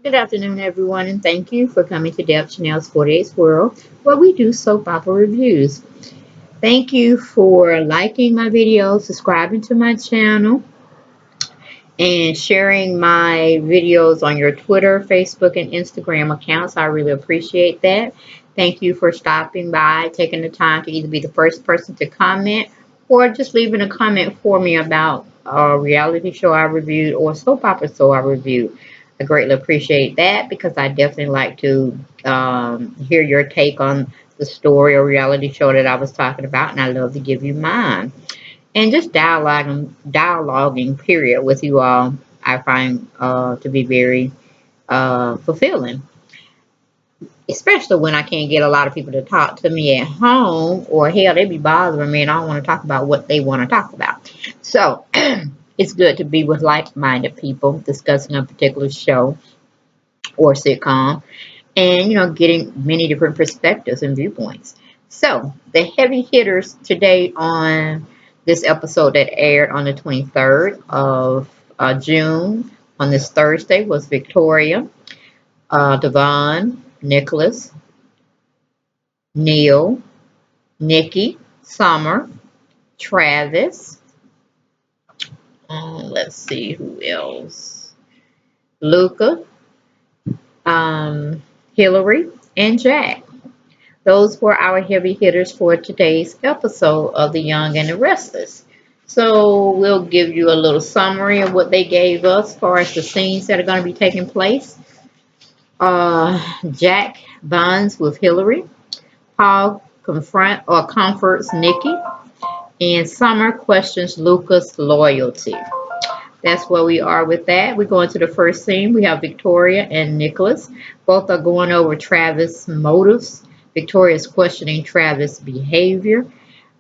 Good afternoon, everyone, and thank you for coming to Deb Chanel's 48 World, where we do soap opera reviews. Thank you for liking my videos, subscribing to my channel, and sharing my videos on your Twitter, Facebook, and Instagram accounts. I really appreciate that. Thank you for stopping by, taking the time to either be the first person to comment or just leaving a comment for me about a reality show I reviewed or soap opera show I reviewed. I greatly appreciate that because I definitely like to hear your take on the story or reality show that I was talking about, and I love to give you mine. And just dialoguing, period, with you all, I find to be very fulfilling, especially when I can't get a lot of people to talk to me at home, or hell, they be bothering me and I don't want to talk about what they want to talk about. So it's good to be with like-minded people discussing a particular show or sitcom and, getting many different perspectives and viewpoints. So the heavy hitters today on this episode that aired on the 23rd of June on this Thursday was Victoria, Devon, Nicholas, Neil, Nikki, Summer, Travis. Let's see who else. Luca, Hillary, and Jack. Those were our heavy hitters for today's episode of The Young and the Restless. So we'll give you a little summary of what they gave us as far as the scenes that are going to be taking place. Jack bonds with Hillary. Paul comforts Nikki. And Summer questions Luca's loyalty. That's where we are with that. We go into the first scene. We have Victoria and Nicholas. Both are going over Travis' motives. Victoria is questioning Travis' behavior,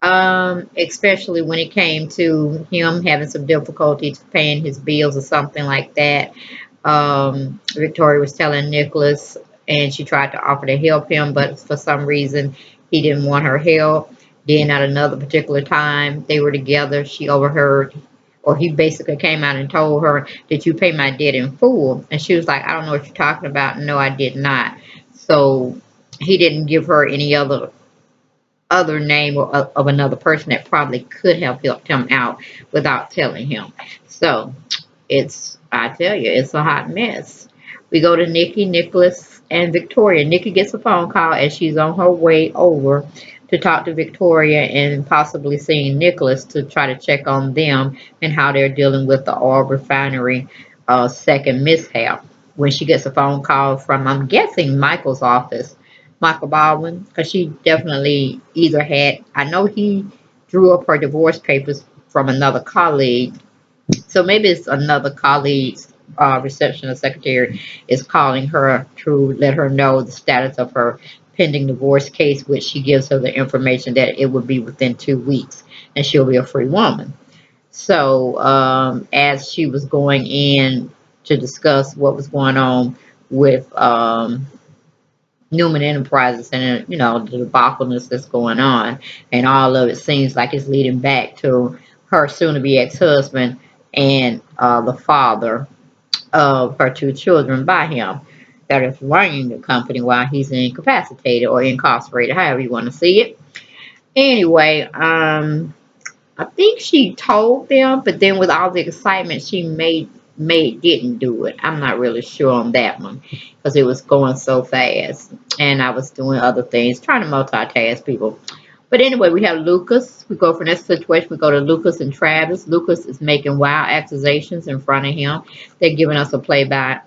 especially when it came to him having some difficulties paying his bills or something like that. Victoria was telling Nicholas, and she tried to offer to help him, but for some reason he didn't want her help. Then at another particular time they were together, she overheard, or he basically came out and told her, "Did you pay my debt in full?" And she was like, "I don't know what you're talking about." "No, I did not." So he didn't give her any other name of another person that probably could have helped him out without telling him. So I tell you, it's a hot mess. We go to Nikki, Nicholas, and Victoria. Nikki gets a phone call as she's on her way over to talk to Victoria and possibly seeing Nicholas to try to check on them and how they're dealing with the oil refinery second mishap. When she gets a phone call from, I'm guessing, Michael's office, Michael Baldwin, because she definitely either had, I know he drew up her divorce papers from another colleague, so maybe it's another colleague's receptionist secretary is calling her to let her know the status of her pending divorce case, which she gives her the information that it would be within 2 weeks and she'll be a free woman. So as she was going in to discuss what was going on with Newman Enterprises and the debacleness that's going on, and all of it seems like it's leading back to her soon-to-be ex-husband and the father of her two children by him that is running the company while he's incapacitated or incarcerated, however you want to see it. Anyway, I think she told them, but then with all the excitement she made didn't do it. I'm not really sure on that one because it was going so fast and I was doing other things, trying to multitask people. But anyway, we have Lucas. We go from that situation. We go to Lucas and Travis. Lucas is making wild accusations in front of him. They're giving us a playback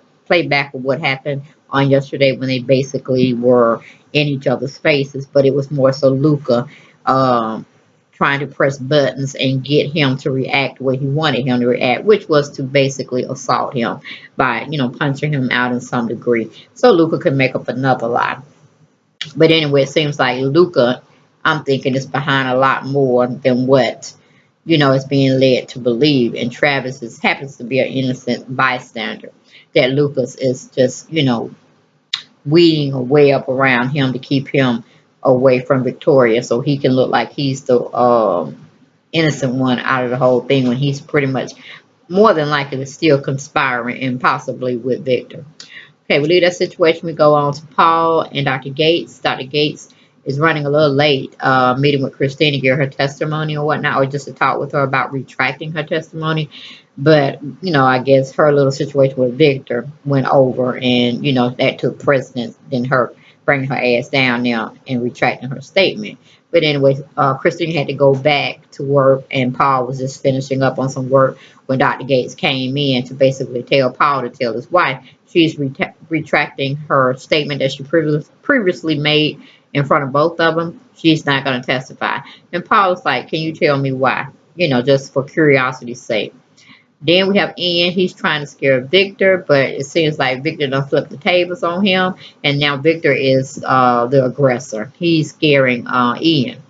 of what happened on yesterday when they basically were in each other's faces. But it was more so Luca trying to press buttons and get him to react the way he wanted him to react, which was to basically assault him by, punching him out in some degree. So Luca could make up another lie. But anyway, it seems like Luca, I'm thinking, is behind a lot more than what, is being led to believe. And Travis happens to be an innocent bystander that Lucas is just, weeding a way up around him to keep him away from Victoria so he can look like he's the innocent one out of the whole thing when he's pretty much more than likely still conspiring and possibly with Victor. Okay, we leave that situation. We go on to Paul and Dr. Gates. Dr. Gates is running a little late, meeting with Christine to give her testimony or whatnot, or just to talk with her about retracting her testimony. But, I guess her little situation with Victor went over, and, that took precedence than her bringing her ass down now and retracting her statement. But anyway, Christine had to go back to work, and Paul was just finishing up on some work when Dr. Gates came in to basically tell Paul to tell his wife she's retracting her statement that she previously made in front of both of them. She's not going to testify. And Paul was like, can you tell me why? Just for curiosity's sake. Then we have Ian. He's trying to scare Victor, but it seems like Victor done flipped the tables on him, and now Victor is the aggressor. He's scaring Ian.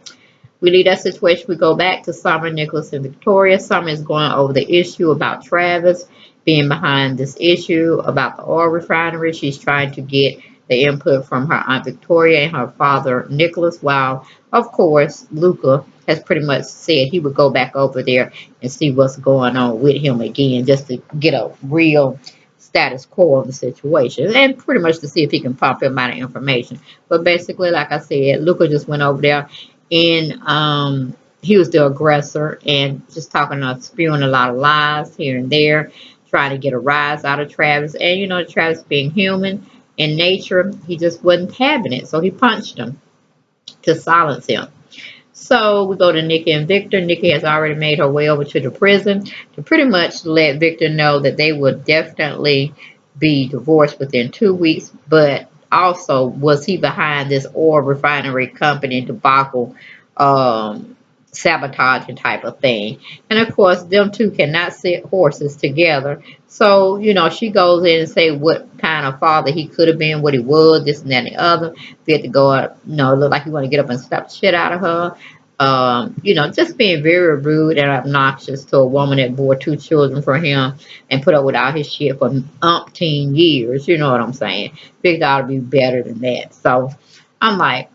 We leave that situation. We go back to Summer, Nicholas, and Victoria. Summer is going over the issue about Travis being behind this issue about the oil refinery. She's trying to get the input from her Aunt Victoria and her father, Nicholas, while, of course, Luca has pretty much said he would go back over there and see what's going on with him again, just to get a real status quo of the situation and pretty much to see if he can pump him out of information. But basically, like I said, Luca just went over there and he was the aggressor and just spewing a lot of lies here and there, trying to get a rise out of Travis. And Travis being human in nature, he just wasn't having it. So he punched him to silence him. So we go to Nikki and Victor. Nikki has already made her way over to the prison to pretty much let Victor know that they would definitely be divorced within 2 weeks. But also, was he behind this oil refinery company debacle, sabotaging type of thing? And of course, them two cannot sit horses together. So, she goes in and say what kind of father he could have been, what he was, this and that and the other. He had to go up, look like he want to get up and slap the shit out of her. Just being very rude and obnoxious to a woman that bore 2 children for him and put up with all his shit for umpteen years. You know what I'm saying? Victor ought to be better than that. So I'm like,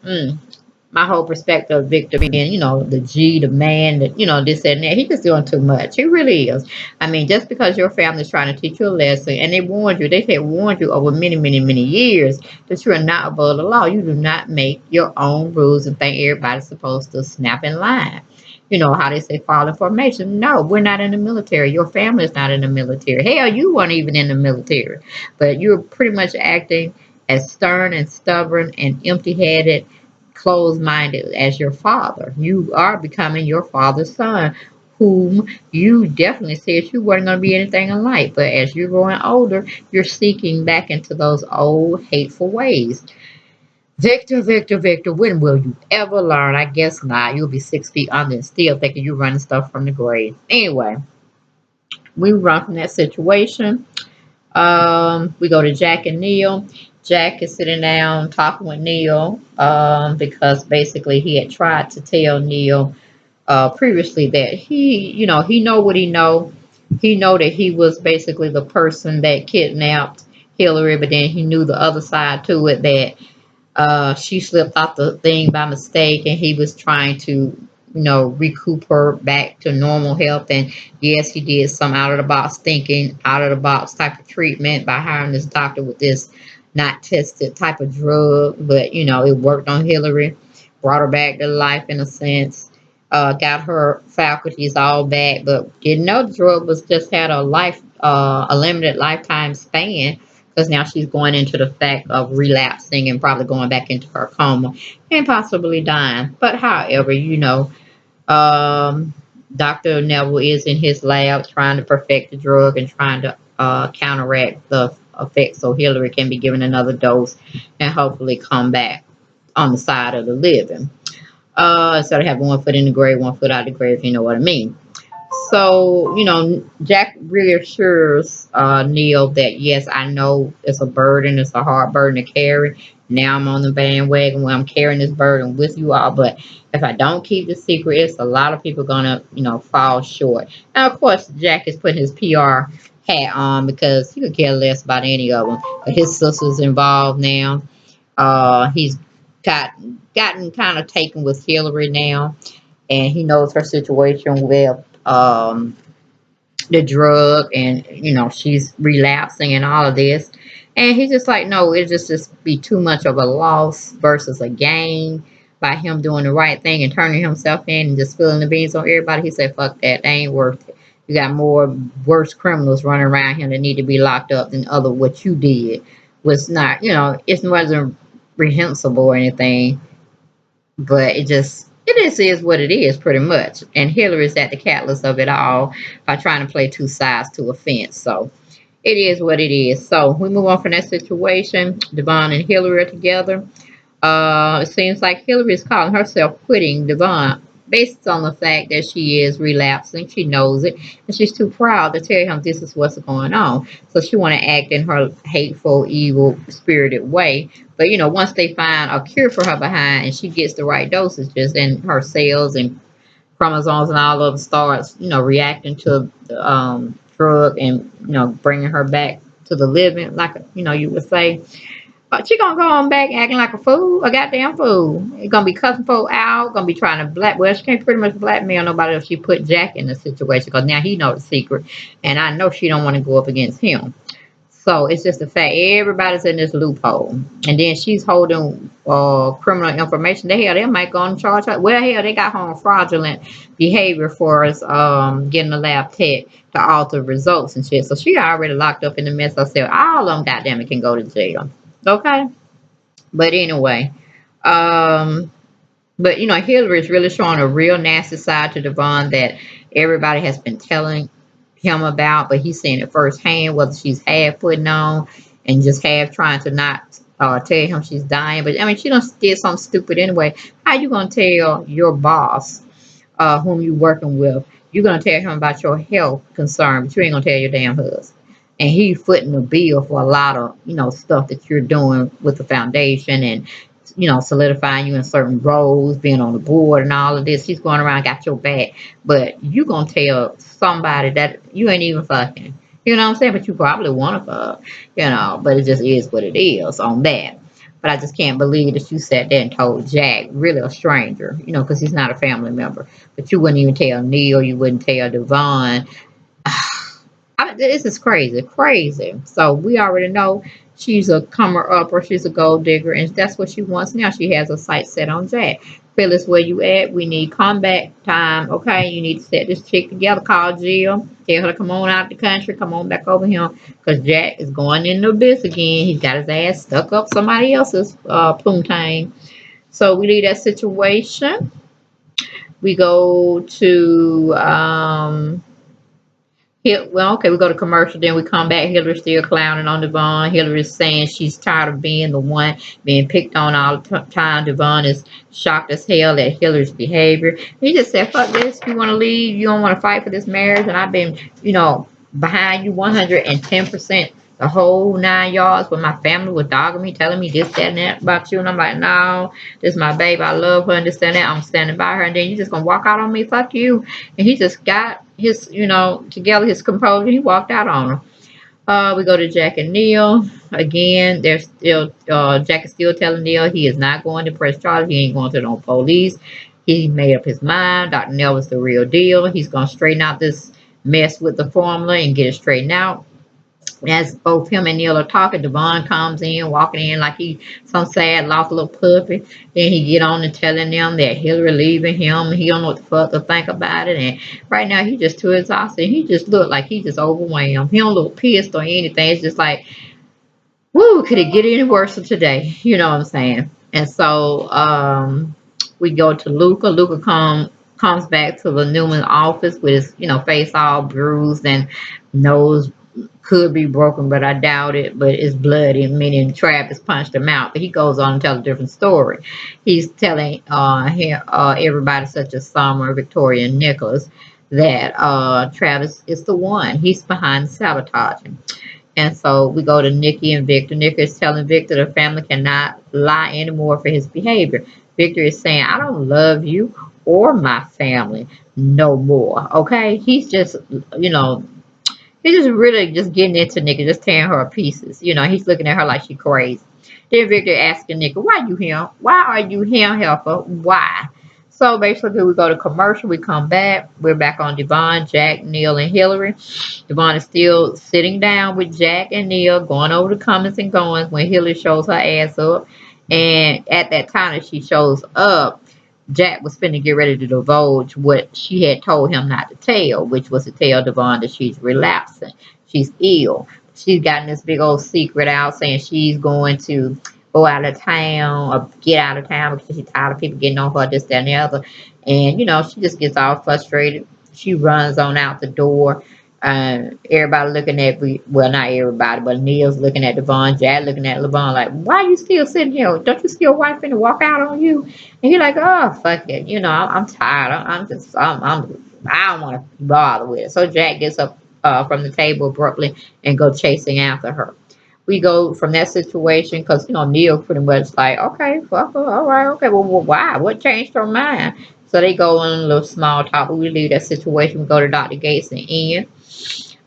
my whole perspective of Victor being, the G, the man, that, this and that. He's just doing too much. He really is. I mean, just because your family's trying to teach you a lesson and they warned you over many, many, many years that you are not above the law. You do not make your own rules and think everybody's supposed to snap in line. You know how they say fall in formation. No, we're not in the military. Your family's not in the military. Hell, you weren't even in the military. But you're pretty much acting as stern and stubborn and empty-headed, closed-minded as your father. You are becoming your father's son, whom you definitely said you weren't going to be anything alike. But as you're growing older, you're seeking back into those old hateful ways. Victor, Victor, Victor, when will you ever learn? I guess not. You'll be 6 feet under and still thinking you're running stuff from the grave. Anyway, we run from that situation. We go to Jack and Neil. Jack is sitting down talking with Neil because basically he had tried to tell Neil previously that he know what he know. He know that he was basically the person that kidnapped Hillary, but then he knew the other side to it, that she slipped off the thing by mistake, and he was trying to, recoup her back to normal health. And yes, he did some out of the box thinking, out of the box type of treatment by hiring this doctor with this not tested type of drug. But it worked on Hillary, brought her back to life in a sense. Got her faculties all back, but didn't know the drug was just had a limited lifetime span, because now she's going into the fact of relapsing and probably going back into her coma and possibly dying. But however, Dr. Neville is in his lab trying to perfect the drug and trying to counteract the effects so Hillary can be given another dose and hopefully come back on the side of the living. Instead of having 1 foot in the grave, 1 foot out of the grave, you know what I mean. So, Jack reassures Neil that, yes, I know it's a burden. It's a hard burden to carry. Now I'm on the bandwagon where I'm carrying this burden with you all. But if I don't keep the secret, it's a lot of people going to, fall short. Now, of course, Jack is putting his PR hat on because he could care less about any of them. But his sister's involved now. He's gotten kind of taken with Hillary now, and he knows her situation with the drug, and she's relapsing and all of this. And he's just like, no, it just be too much of a loss versus a gain by him doing the right thing and turning himself in and just spilling the beans on everybody. He said, fuck that. They ain't worth it. You got more worse criminals running around here that need to be locked up than other what you did was not, it wasn't reprehensible or anything, but it is what it is pretty much. And Hillary's at the catalyst of it all by trying to play two sides to a fence. So it is what it is. So we move on from that situation. Devon and Hillary are together. It seems like Hillary is calling herself quitting Devon based on the fact that she is relapsing. She knows it, and she's too proud to tell him this is what's going on. So she want to act in her hateful, evil, spirited way. But once they find a cure for her behind, and she gets the right dosages, and her cells and chromosomes and all of them starts, reacting to the drug and bringing her back to the living, like you would say. She gonna go on back acting like a fool, a goddamn fool. It's gonna be cussing folk out, gonna be trying to well, she can't pretty much blackmail nobody if she put Jack in the situation, because now he knows the secret, and I know she don't want to go up against him. So it's just the fact everybody's in this loophole, and then she's holding criminal information. They might go on charge her. Well, hell, they got her on fraudulent behavior for us getting a lab tech to alter results and shit. So she already locked up in the mess herself. All of them, goddamn it, can go to jail. Okay. But anyway, um, but Hillary is really showing a real nasty side to Devon that everybody has been telling him about, but he's seeing it firsthand, whether she's half putting on and just half trying to not tell him she's dying. But I mean, she done did something stupid anyway. How you gonna tell your boss, whom you working with, you're gonna tell him about your health concern, but you ain't gonna tell your damn husband? And he's footing the bill for a lot of stuff that you're doing with the foundation, and solidifying you in certain roles, being on the board and all of this. He's going around, got your back, but you gonna tell somebody that you ain't even fucking. You know what I'm saying? But you probably want to fuck, but it just is what it is on that. But I just can't believe that you sat there and told Jack, really a stranger, because he's not a family member. But you wouldn't even tell Neil, you wouldn't tell Devon. This is crazy, crazy. So we already know she's a comer up or she's a gold digger, and that's what she wants now. She has a sight set on Jack. Phyllis, where you at? We need comeback time. Okay, you need to set this chick together. Call Jill. Tell her to come on out the country. Come on back over here, because Jack is going in the abyss again. He's got his ass stuck up somebody else's poontang. So we leave that situation. We go to well, okay, we go to commercial, then we come back. Hillary's still clowning on Devon. Hillary's saying she's tired of being the one being picked on all the time. Devon is shocked as hell at Hillary's behavior. He just said, fuck this. You want to leave? You don't want to fight for this marriage? And I've been, behind you 110% the whole 9 yards, when my family was dogging me, telling me this, that, and that about you. And I'm like, no, this is my babe. I love her and this, and that. I'm standing by her. And then you just going to walk out on me? Fuck you. And he just got his, together, his composure. He walked out on her. We go to Jack and Neil. Again, they're still, Jack is still telling Neil he is not going to press charges. He ain't going to no police. He made up his mind. Dr. Neil was the real deal. He's going to straighten out this mess with the formula and get it straightened out. As both him and Neil are talking, Devon comes in, walking in like he some sad, lost little puppy. Then he get on and telling them that Hillary leaving him, and he don't know what the fuck to think about it. And right now he just too exhausted. He just look like he just overwhelmed. He don't look pissed or anything. It's just like, woo, could it get any worse today? You know what I'm saying? And so we go to Luca. Luca comes back to the Newman office with his, face all bruised and nose could be broken, but I doubt it. But it's bloody, meaning Travis punched him out. But he goes on and tells a different story. He's telling everybody, such as Summer, Victoria, and Nicholas, that Travis is the one. He's behind sabotaging. And so we go to Nikki and Victor. Nikki is telling Victor the family cannot lie anymore for his behavior. Victor is saying, I don't love you or my family no more. Okay? He's just, he's just really just getting into Nikki, just tearing her to pieces. He's looking at her like she crazy. Then Victor asking Nikki, why you here? Why are you here, helper? Why? So basically, we go to commercial, we come back, we're back on Devon, Jack, Neil, and Hillary. Devon is still sitting down with Jack and Neil, going over the comings and goings when Hillary shows her ass up. And at that time that she shows up, Jack was finna get ready to divulge what she had told him not to tell, which was to tell Devon that she's relapsing. She's ill. She's gotten this big old secret out saying she's going to go out of town or get out of town because she's tired of people getting on her, this, that, and the other. And, she just gets all frustrated. She runs on out the door. Everybody looking at, well, not everybody, but Neil's looking at Devon, Jack looking at LeVon like, why are you still sitting here? Don't you see your wife finna walk out on you? And he's like, oh, fuck it. I'm tired. I don't want to bother with it. So Jack gets up from the table abruptly and go chasing after her. We go from that situation because Neil pretty much like, okay, fuck her, all right, okay, well, why? What changed her mind? So they go on a little small talk. We leave that situation. We go to Dr. Gates and Ian.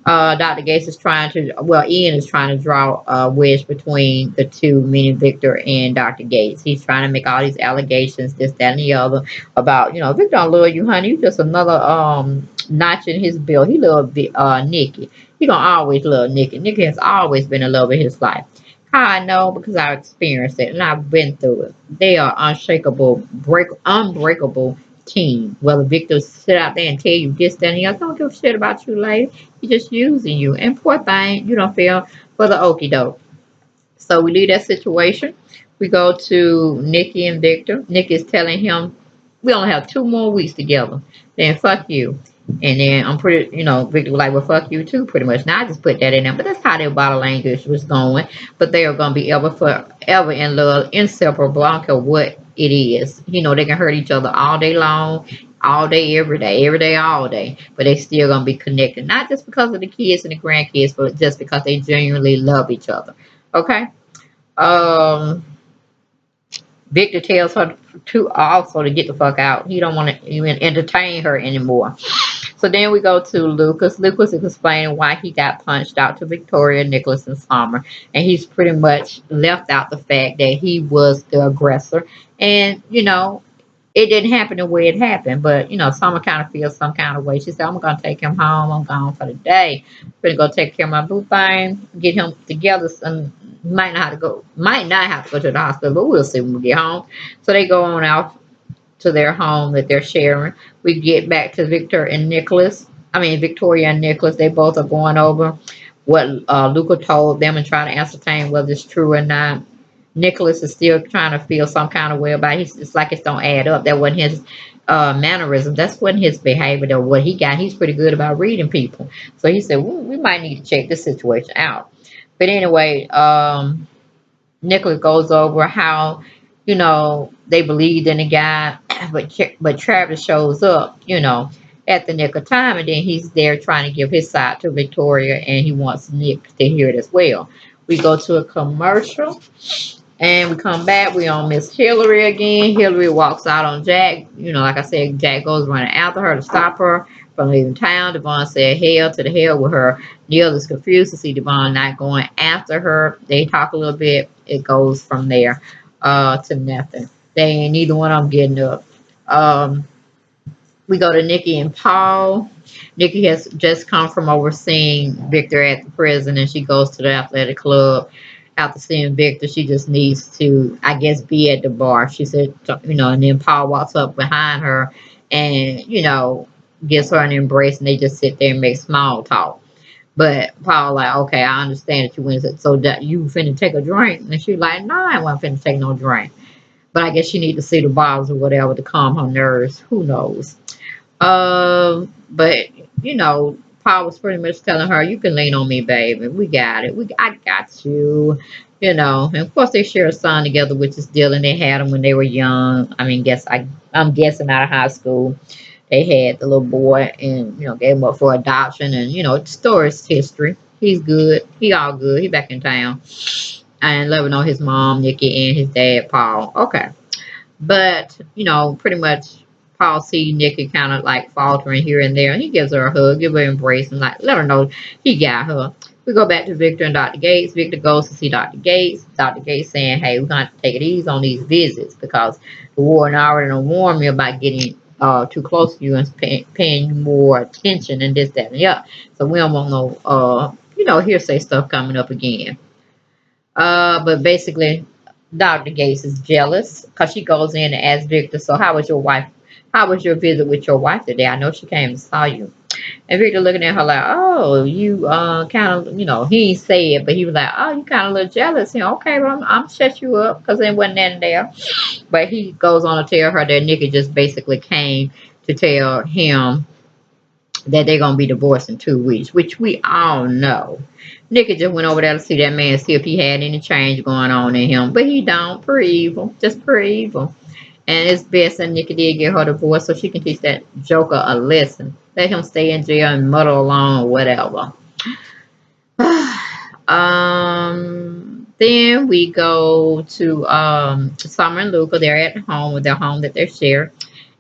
Dr. Gates is trying to, well, Ian is trying to draw a wedge between the two, meaning Victor and Dr. Gates. He's trying to make all these allegations, this, that, and the other, about, Victor don't love you, honey. You just another notch in his bill. He loves Nikki. He gonna always love Nikki. Nikki has always been a love of his life. How I know? Because I've experienced it and I've been through it. They are unshakable, unbreakable team. Whether Victor sit out there and tell you this, that, and the other, don't give a shit about you, lady. He's just using you. And poor thing, you don't feel for the okie doke. So we leave that situation. We go to Nikki and Victor. Nikki is telling him we only have 2 more weeks together. Then fuck you. And then I'm pretty, Victor was like, well, fuck you too, pretty much. Now I just put that in there. But that's how their body language was going. But they are going to be ever forever in love, inseparable. I don't care what it is. They can hurt each other all day long, all day, every day, all day. But they still going to be connected. Not just because of the kids and the grandkids, but just because they genuinely love each other. Okay? Um, Victor tells her to also to get the fuck out. He don't want to even entertain her anymore. So then we go to Lucas. Lucas is explaining why he got punched out to Victoria, Nicholas, and Summer. And he's pretty much left out the fact that he was the aggressor. And, it didn't happen the way it happened. But, Summer kind of feels some kind of way. She said, I'm going to take him home. I'm gone for the day. I'm going to go take care of my boo thing, get him together. And might not have to go to the hospital, but we'll see when we get home. So they go on out to their home that they're sharing. We get back to Victoria and Nicholas. They both are going over what Luca told them and trying to ascertain whether it's true or not. Nicholas is still trying to feel some kind of way about it. It's like it don't add up. That wasn't his mannerism. That's wasn't his behavior. Or what he got. He's pretty good about reading people. So he said, well, we might need to check this situation out. But anyway, Nicholas goes over how, they believed in the guy, but Travis shows up, at the nick of time, and then he's there trying to give his side to Victoria, and he wants Nick to hear it as well. We go to a commercial, and we come back. We on Miss Hillary again. Hillary walks out on Jack. Like I said, Jack goes running after her to stop her from leaving town. Devon said, hell to the hell with her. Neil is confused to see Devon not going after her. They talk a little bit. It goes from there to nothing. They ain't neither one of them getting up. We go to Nikki and Paul. Nikki has just come from overseeing Victor at the prison, and she goes to the athletic club. After seeing Victor, she just needs to, I guess, be at the bar. She said, and then Paul walks up behind her and, gives her an embrace, and they just sit there and make small talk. But Paul like, okay, I understand that you went, so that you finna take a drink. And she like, no, I wasn't finna take no drink. But I guess she need to see the bottles or whatever to calm her nerves. Who knows? But Paul was pretty much telling her, "You can lean on me, baby. We got it. I got you." And of course they share a son together, which is Dylan. They had him when they were young. I mean, I'm guessing out of high school. They had the little boy, and gave him up for adoption. And the story's history. He's good. He all good. He back in town, and loving on his mom, Nikki, and his dad, Paul. Okay. But, pretty much Paul sees Nikki kind of like faltering here and there. And he gives her a hug, give her an embrace, and like let her know he got her. We go back to Victor and Dr. Gates. Victor goes to see Dr. Gates. Dr. Gates saying, hey, we're going to take it easy on these visits because the warden already done warned me about getting too close to you and paying you more attention and this, that, and the other. So we don't want no, hearsay stuff coming up again. But basically, Dr. Gates is jealous because she goes in and asks Victor, so how was your wife? How was your visit with your wife today? I know she came and saw you. And Victor looking at her like, oh, you kind of, he ain't say it, but he was like, oh, you kind of a little jealous. Okay, well, I'm shut you up because there wasn't nothing there. But he goes on to tell her that Nikki just basically came to tell him that they're going to be divorced in 2 weeks, which we all know. Nikki just went over there to see that man, see if he had any change going on in him. But he don't, per evil, just per evil. And it's best that Nikki did get her divorce so she can teach that joker a lesson. Let him stay in jail and muddle along or whatever. Then we go to Summer and Luca. They're at home with their home that they share.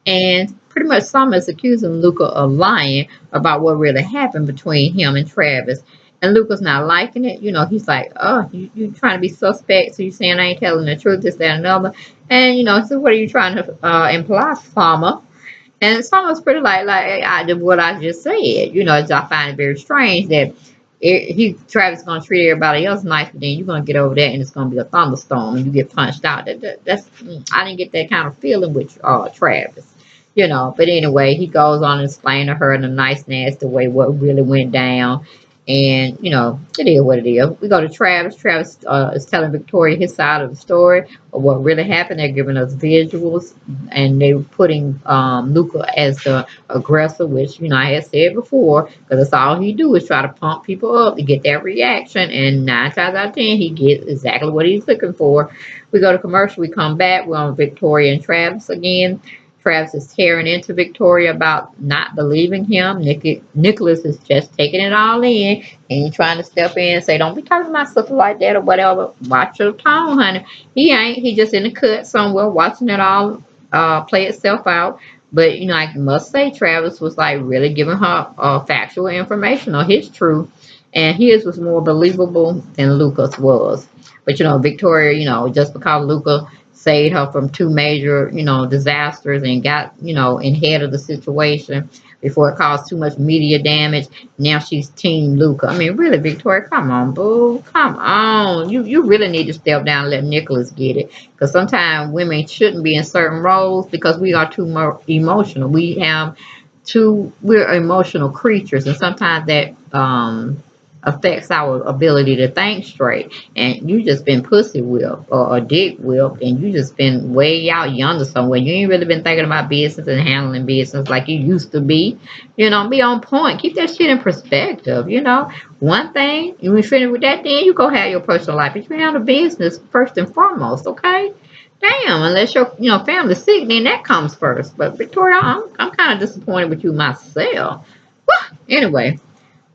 And pretty much Summer is accusing Luca of lying about what really happened between him and Travis. And Luca's not liking it. He's like, oh, you trying to be suspect, so you saying I ain't telling the truth, this, that, and another. And, so what are you trying to imply, Summer? And Summer's pretty like I did what I just said. I find it very strange that Travis is gonna treat everybody else nice, but then you're gonna get over there and it's gonna be a thunderstorm and you get punched out. That's I didn't get that kind of feeling with Travis. But anyway, he goes on and explain to her in a nice, nasty way what really went down. And, it is what it is. We go to Travis. Travis is telling Victoria his side of the story of what really happened. They're giving us visuals and they're putting Luca as the aggressor, which, I had said before, because that's all he do is try to pump people up to get that reaction. And 9 times out of 10, he gets exactly what he's looking for. We go to commercial. We come back. We're on Victoria and Travis again. Travis is tearing into Victoria about not believing him. Nicholas is just taking it all in and trying to step in and say, don't be talking to my sister like that or whatever. Watch your tone, honey. He ain't. He just in the cut somewhere watching it all play itself out. But, I must say Travis was like really giving her factual information on his truth. And his was more believable than Luca's was. But, Victoria, just because Luca saved her from 2 major, disasters and got, in head of the situation before it caused too much media damage. Now she's Team Luca. I mean, really, Victoria, come on, boo. Come on. You really need to step down and let Nicholas get it. Because sometimes women shouldn't be in certain roles because we are too more emotional. We're emotional creatures. And sometimes that affects our ability to think straight. And you just been pussy whipped or dick whipped and you just been way out yonder somewhere. You ain't really been thinking about business and handling business like you used to be. Be on point. Keep that shit in perspective. One thing, you ain't finished with that, then you go have your personal life. But you handle business first and foremost, okay? Damn, unless your family's sick, then that comes first. But Victoria, I'm kind of disappointed with you myself. Anyway,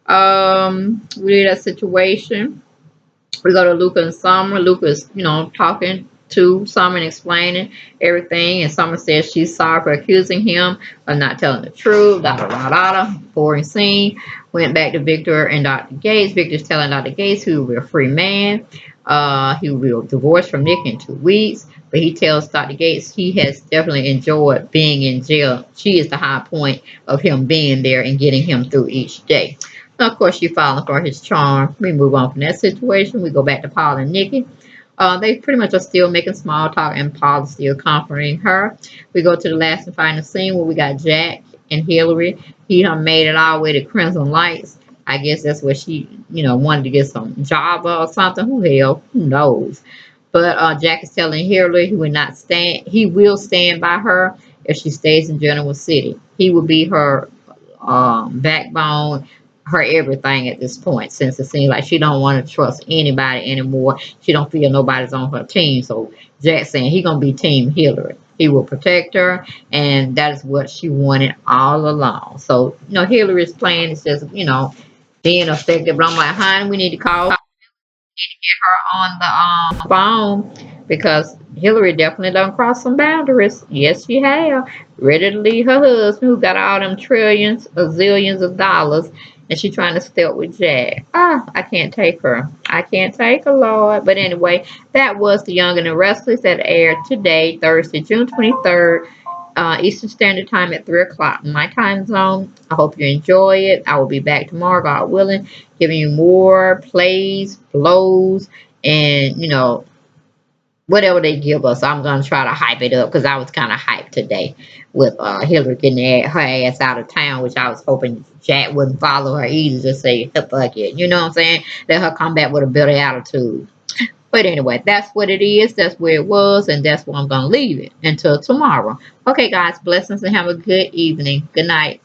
we did a situation. We go to Luca and Summer. Luca is, talking to Summer and explaining everything. And Summer says she's sorry for accusing him of not telling the truth. Da da da da. Boring scene. Went back to Victor and Dr. Gates. Victor's telling Dr. Gates he will be a free man. He will be divorced from Nick in 2 weeks. But he tells Dr. Gates he has definitely enjoyed being in jail. She is the high point of him being there and getting him through each day. Of course, she's falling for his charm. We move on from that situation. We go back to Paul and Nikki. They pretty much are still making small talk, and Paul is still comforting her. We go to the last and final scene where we got Jack and Hillary. He done made it all the way to Crimson Lights. I guess that's where she, wanted to get some job or something. Who knows? But Jack is telling Hillary he will stand by her if she stays in Genoa City. He will be her backbone, her everything at this point, since it seems like she don't want to trust anybody anymore. She don't feel nobody's on her team. So Jack's saying he gonna be Team Hillary. He will protect her, and that is what she wanted all along. So Hillary's plan is just being effective. But I'm like, honey, we need to call her on the phone because Hillary definitely done cross some boundaries. Yes, she have. Ready to leave her husband who got all them trillions or zillions of dollars And she trying to stay with Jack. I can't take her. I can't take her, Lord. But anyway, that was The Young and the Restless that aired today, Thursday, June 23rd, Eastern Standard Time at 3 o'clock my time zone. I hope you enjoy it. I will be back tomorrow, God willing, giving you more plays, blows, and, whatever they give us. I'm going to try to hype it up because I was kind of hyped today with Hillary getting her ass out of town, which I was hoping Jack wouldn't follow her either, just say, fuck it. You know what I'm saying? Let her come back with a better attitude. But anyway, that's what it is. That's where it was. And that's where I'm going to leave it until tomorrow. Okay, guys. Blessings and have a good evening. Good night.